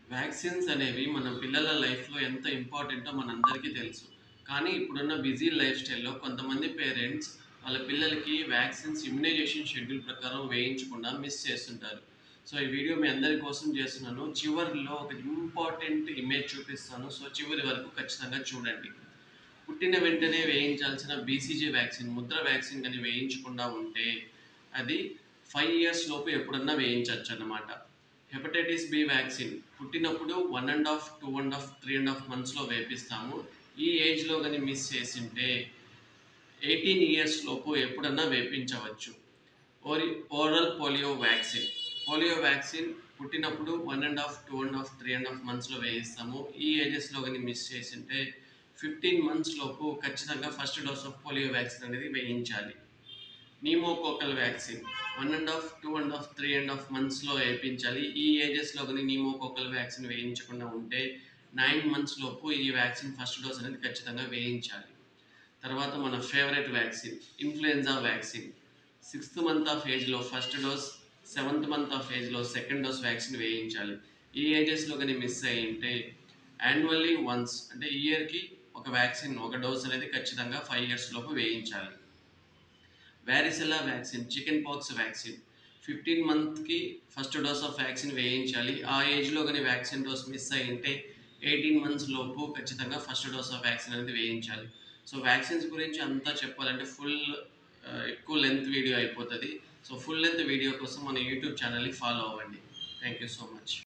Vaccines అనేవి మన పిల్లల లైఫ్‌లో ఎంత ఇంపార్టెంటో మనందరికీ తెలుసు. కానీ ఇప్పుడున్న బిజీ లైఫ్ స్టైల్‌లో కొంతమంది పేరెంట్స్ వాళ్ళ పిల్లలకి వ్యాక్సిన్స్ ఇమ్యునైజేషన్ షెడ్యూల్ ప్రకారం వేయించకుండా మిస్ చేస్తుంటారు. సో, ఈ వీడియో మీ అందరి కోసం చేస్తున్నాను. చివర్లో ఒక ఇంపార్టెంట్ ఇమేజ్ చూపిస్తాను. సో, చివరి వరకు ఖచ్చితంగా చూడండి. పుట్టిన వెంటనే వేయించాల్సిన బీసీజీ వ్యాక్సిన్, ముద్ర వ్యాక్సిన్ గాని వేయించకుండా ఉంటే అది 5 ఇయర్స్ లోపు ఎప్పుడన్నా వేయించొచ్చన్నమాట. హెపటైటిస్ బి వ్యాక్సిన్ పుట్టినప్పుడు 1 ½ 2 ½ 3 ½ మంత్స్‌లో వేపిస్తాము. ఈ ఏజ్‌లో గాని మిస్ చేసుంటే 18 ఇయర్స్ లోపు ఎప్పుడన్నా వేపించవచ్చు. ఓరి oral polio vaccine. Polio vaccine పుట్టినప్పుడు 1 ½ 2 ½ 3 ½ మంత్స్‌లో వేయిస్తాము. ఈ ఏజెస్‌లో గాని మిస్ చేసుంటే 15 మంత్స్ లోపు ఖచ్చితంగా first dose of polio vaccine అనేది వేయించాలి. న్యూమోకోకల్ వ్యాక్సిన్ 1 ½ 2 ½ 3 ½ మంత్స్‌లో వేయించాలి. ఈ ఏజెస్‌లో గాని న్యూమోకోకల్ వ్యాక్సిన్ వేయించకుండా ఉంటే 9 మంత్స్ లోపు ఈ వ్యాక్సిన్ ఫస్ట్ డోస్ అనేది ఖచ్చితంగా వేయించాలి. తర్వాత మన ఫేవరెట్ వ్యాక్సిన్ ఇన్‌ఫ్లుయెన్జా వ్యాక్సిన్. 6థ్ మంత్ ఆఫ్ ఏజ్‌లో ఫస్ట్ డోస్, 7థ్ మంత్ ఆఫ్ ఏజ్‌లో సెకండ్ డోస్ వ్యాక్సిన్ వేయించాలి. ఈ ఏజెస్‌లో గాని మిస్ అయ్యుంటే యాన్యువల్లీ వన్స్ అంటే ఇయర్‌కి ఒక వ్యాక్సిన్, ఒక డోస్ అనేది ఖచ్చితంగా 5 ఇయర్స్ లోపు వేయించాలి. వారిసెల్లా వ్యాక్సిన్, చికెన్ పాక్స్ వ్యాక్సిన్ 15 మంత్‌కి ఫస్ట్ డోస్ ఆఫ్ వ్యాక్సిన్ వేయించాలి. ఆ ఏజ్‌లో గాని వ్యాక్సిన్ డోస్ మిస్ అయ్యుంటే 18 మంత్స్ లోపు ఖచ్చితంగా ఫస్ట్ డోస్ ఆఫ్ వ్యాక్సిన్ అనేది వేయించాలి. సో, వ్యాక్సిన్స్ గురించి అంతా చెప్పాలంటే ఎక్కువ లెంత్ వీడియో అయిపోతది. సో, ఫుల్ లెంత్ వీడియో కోసం మన యూట్యూబ్ ఛానెల్‌ని ఫాలో అవ్వండి. Thank you so much.